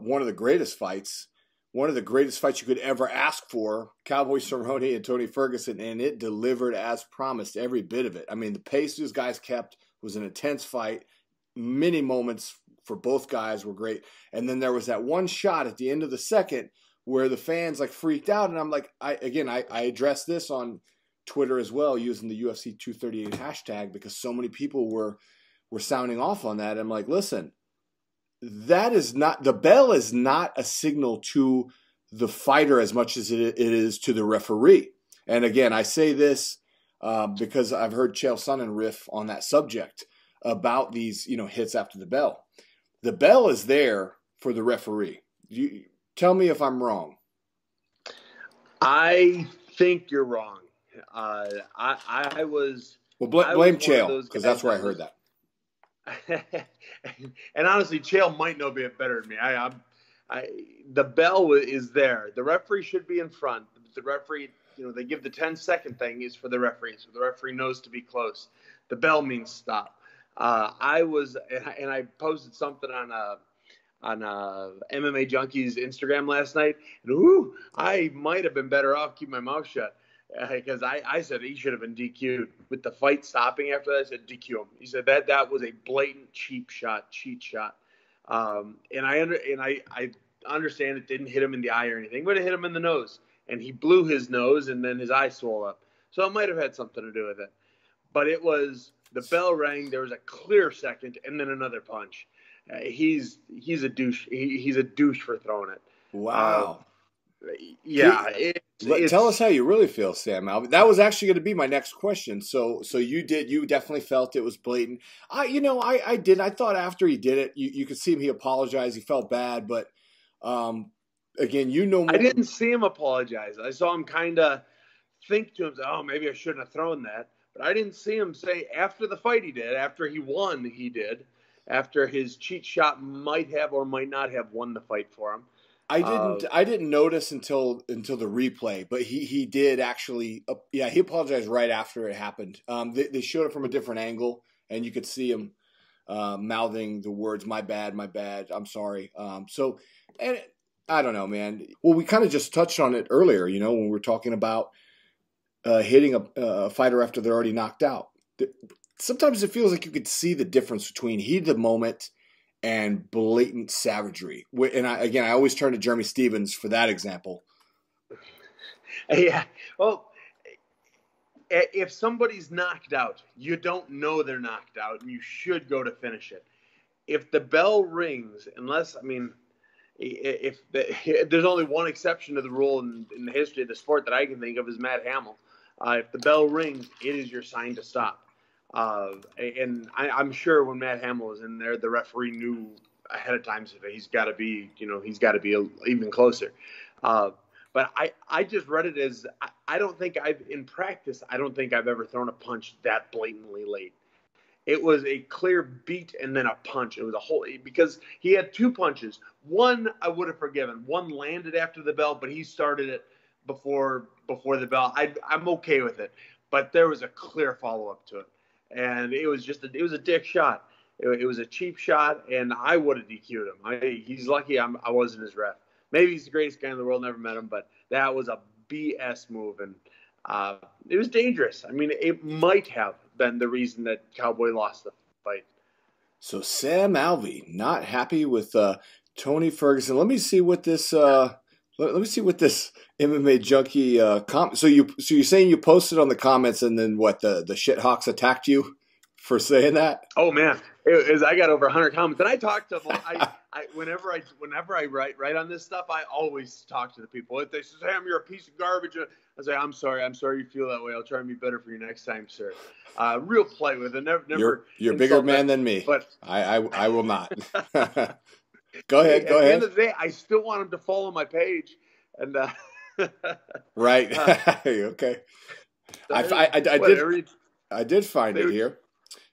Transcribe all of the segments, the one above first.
one of the greatest fights. One of the greatest fights you could ever ask for, Cowboy Cerrone and Tony Ferguson, and it delivered as promised, every bit of it. I mean, the pace these guys kept was an intense fight. Many moments for both guys were great. And then there was that one shot at the end of the second where the fans like freaked out. And I'm like, I addressed this on Twitter as well using the UFC 238 hashtag because so many people were sounding off on that. I'm like, listen, that is not, the bell is not a signal to the fighter as much as it is to the referee. And again, I say this because I've heard Chael Sonnen riff on that subject about these, hits after the bell. The bell is there for the referee. You tell me if I'm wrong. I think you're wrong. I was. Well, blame Chael because that's where I heard that. And honestly, Chael might know be better than me. The bell is there. The referee should be in front. The referee, they give the 10-second thing is for the referee, so the referee knows to be close. The bell means stop. I posted something on MMA Junkie's Instagram last night, and I might have been better off keeping my mouth shut. Because I said he should have been DQ'd. With the fight stopping after that, I said DQ him. He said that was a blatant cheat shot. And I understand it didn't hit him in the eye or anything, but it hit him in the nose. And he blew his nose, and then his eye swelled up. So it might have had something to do with it. But it was, the bell rang, there was a clear second, and then another punch. He's a douche. He's a douche for throwing it. Wow. Yeah. Tell us how you really feel, Sam Alvey. That was actually going to be my next question. So you definitely felt it was blatant. I did. I thought after he did it, you could see him. He apologized. He felt bad, but again, more. I didn't see him apologize. I saw him kind of think to himself, "Oh, maybe I shouldn't have thrown that." But I didn't see him say after the fight he did. After he won, he did. After his cheat shot might have or might not have won the fight for him. I didn't notice until the replay, but he did actually. He apologized right after it happened. They showed it from a different angle, and you could see him mouthing the words "my bad, I'm sorry." And I don't know, man. Well, we kind of just touched on it earlier, when we were talking about hitting a fighter after they're already knocked out. Sometimes it feels like you could see the difference between heat of the moment and blatant savagery. And I always turn to Jeremy Stevens for that example. Yeah. Well, if somebody's knocked out, you don't know they're knocked out, and you should go to finish it. If the bell rings, if there's only one exception to the rule in the history of the sport that I can think of is Matt Hamill. If the bell rings, it is your sign to stop. And I'm sure when Matt Hamill was in there, the referee knew ahead of time that he's got to be even closer. But I just read it as I don't think I've ever thrown a punch that blatantly late. It was a clear beat and then a punch. It was because he had two punches. One I would have forgiven. One landed after the bell, but he started it before the bell. I'm okay with it. But there was a clear follow-up to it. And it was a dick shot. It was a cheap shot, and I would have DQ'd him. He's lucky I wasn't his ref. Maybe he's the greatest guy in the world, never met him, but that was a BS move, and it was dangerous. It might have been the reason that Cowboy lost the fight. So Sam Alvey not happy with Tony Ferguson. Let me see what this MMA Junkie comment. So you're saying you posted on the comments, and then what? The shithawks attacked you for saying that? Oh man, I got over 100 comments, and I talked to them. Whenever I write on this stuff, I always talk to the people. If they say, "Sam, you're a piece of garbage," I say, "I'm sorry you feel that way. I'll try and be better for you next time, sir." Real polite with it. Never. You're a bigger man than me, but I will not. Go ahead. At the end of the day, I still want them to follow my page. And right. Okay. I did find it here.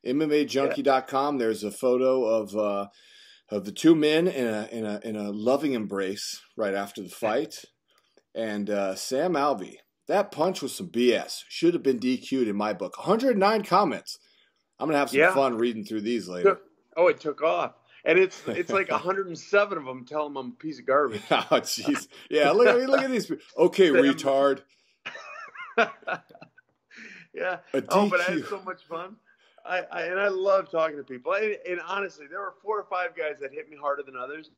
MMAJunkie.com. There's a photo of the two men in a loving embrace right after the fight. And Sam Alvey, that punch was some BS. Should have been DQ'd in my book. 109 comments. I'm gonna have some fun reading through these later. It took off. And it's like 107 of them tell him I'm a piece of garbage. Oh, jeez. Yeah, look at these people. Okay, retard. Yeah. A Oh, but I DQ. had so much fun. I love talking to people. And honestly, there were 4 or 5 guys that hit me harder than others,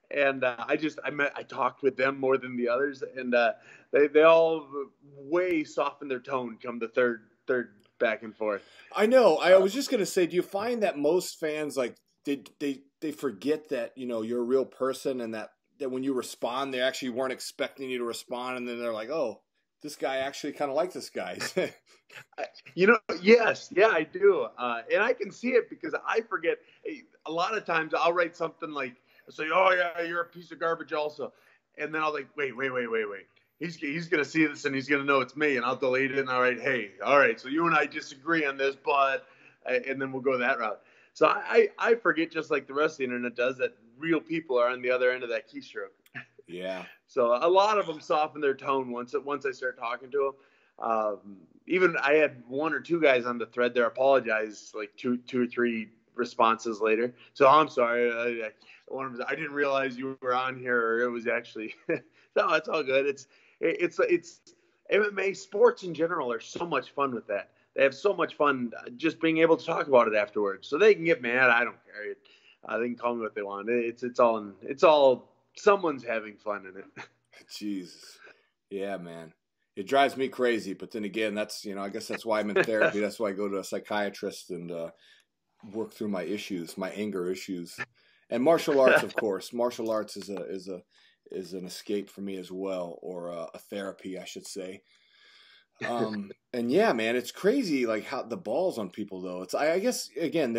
and I talked with them more than the others, and they all way softened their tone come the third back and forth. I know. I was just gonna say, do you find that most fans like they forget that you're a real person, and that when you respond, they actually weren't expecting you to respond, and then they're like, oh, this guy actually kind of liked this guy. Yes, yeah, I do, and I can see it because I forget. A lot of times I'll write something like, say, "Oh yeah, you're a piece of garbage," also, and then I'll like, wait. He's gonna see this and he's gonna know it's me, and I'll delete it and I'll write, "Hey, all right, so you and I disagree on this, but," and then we'll go that route. So I forget, just like the rest of the internet does, that real people are on the other end of that keystroke. Yeah. So a lot of them soften their tone once I start talking to them. Even I had 1 or 2 guys on the thread there apologize like two or 3 responses later. So I'm sorry. One of them, I didn't realize you were on here, or it was actually. No, it's all good. It's MMA sports in general are so much fun with that. They have so much fun just being able to talk about it afterwards. So they can get mad. I don't care. They can call me what they want. It's all someone's having fun in it. Jesus. Yeah, man. It drives me crazy, but then again, that's I guess that's why I'm in therapy. That's why I go to a psychiatrist and work through my issues, my anger issues, and martial arts. Of course, martial arts is an escape for me as well, or a therapy, I should say. And yeah, man, it's crazy like how the balls on people though. I guess again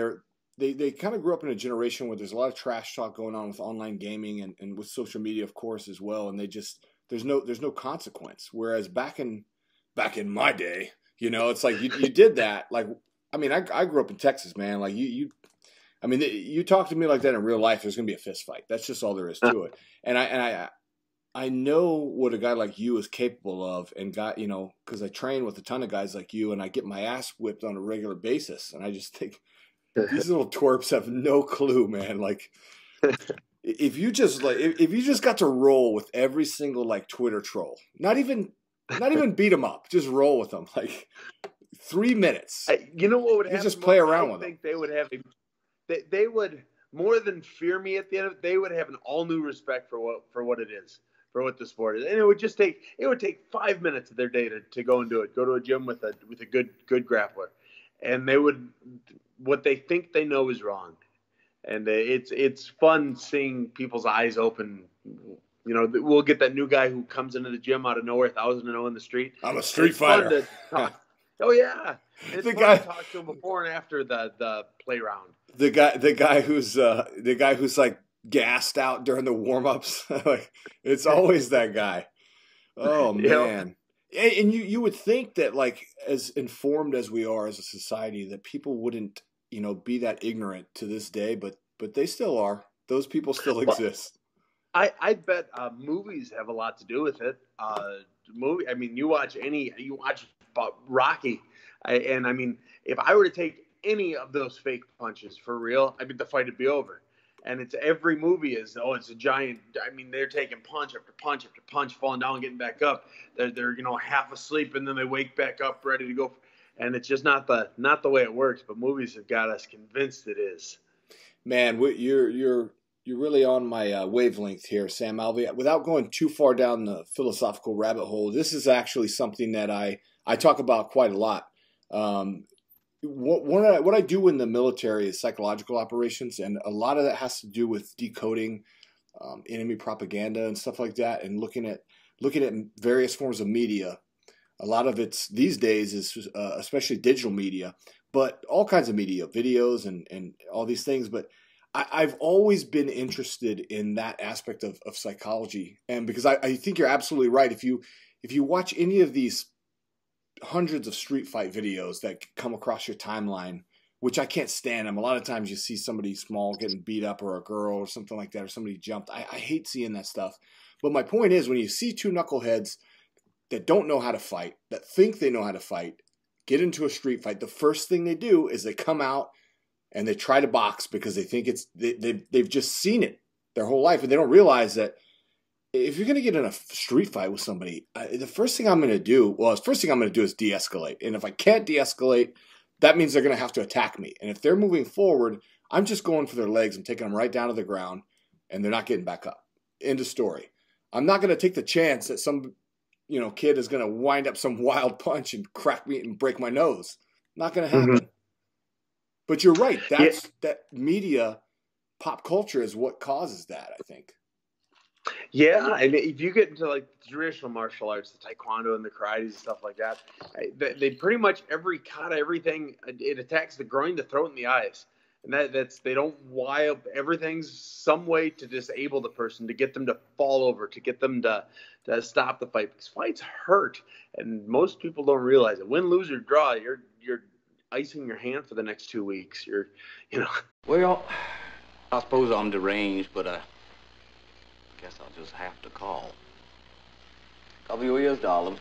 they kind of grew up in a generation where there's a lot of trash talk going on with online gaming and with social media, of course, as well, and they just. There's no consequence. Whereas back in my day, it's like you did that. Like, I mean, I grew up in Texas, man. Like you talk to me like that in real life, there's gonna be a fist fight. That's just all there is to it. And I know what a guy like you is capable of, and because I train with a ton of guys like you, and I get my ass whipped on a regular basis, and I just think these little twerps have no clue, man. Like. If you just got to roll with every single like Twitter troll, not even beat them up, just roll with them like 3 minutes. You know what would happen? You just play around with them. I think they would have they would, more than fear me at the end of it, they would have an all new respect for what it is, for what the sport is, and it would take 5 minutes of their day to go and do it. Go to a gym with a good grappler, and what they think they know is wrong. And it's fun seeing people's eyes open. We'll get that new guy who comes into the gym out of nowhere, 1,000-0 in the street. I'm a street fighter. Oh yeah, it's the fun guy to talk to him before and after the play round. The guy who's like gassed out during the warm ups. Like it's always that guy. Oh man. And you would think that like as informed as we are as a society that people wouldn't be that ignorant to this day, but they still are. Those people still exist. I bet movies have a lot to do with it. I mean, you watch Rocky, and I mean, if I were to take any of those fake punches for real, I mean, the fight would be over. And it's every movie is, it's a giant. I mean, they're taking punch after punch after punch, falling down, getting back up. They're half asleep, and then they wake back up, ready to go. And it's just not the way it works. But movies have got us convinced it is. Man, you're really on my wavelength here, Sam Alvey. Without going too far down the philosophical rabbit hole, this is actually something that I talk about quite a lot. What I do in the military is psychological operations, and a lot of that has to do with decoding enemy propaganda and stuff like that, and looking at various forms of media. A lot of it's these days is especially digital media, but all kinds of media, videos and all these things. But I've always been interested in that aspect of psychology, and because I think you're absolutely right. If you watch any of these hundreds of street fight videos that come across your timeline, which I can't stand them. A lot of times you see somebody small getting beat up, or a girl or something like that, or somebody jumped. I hate seeing that stuff. But my point is, when you see two knuckleheads that don't know how to fight, that think they know how to fight, get into a street fight, the first thing they do is they come out and they try to box because they think they've just seen it their whole life, and they don't realize that if you're going to get in a street fight with somebody, the first thing I'm going to do is de-escalate. And if I can't de-escalate, that means they're going to have to attack me. And if they're moving forward, I'm just going for their legs. I'm taking them right down to the ground, and they're not getting back up. End of story. I'm not going to take the chance that some, kid is going to wind up some wild punch and crack me and break my nose. Not going to happen. Mm-hmm. But you're right. That media, pop culture is what causes that, I think. Yeah, and if you get into like the traditional martial arts, the taekwondo and the karate and stuff like that, they pretty much every kata, everything, it attacks the groin, the throat, and the eyes. And they don't wire up. Everything's some way to disable the person, to get them to fall over, to get them to stop the fight. Because fights hurt, and most people don't realize it. Win, lose, or draw, you're icing your hand for the next 2 weeks. Well, I suppose I'm deranged, but I guess I'll just have to call. Cover your ears, darling.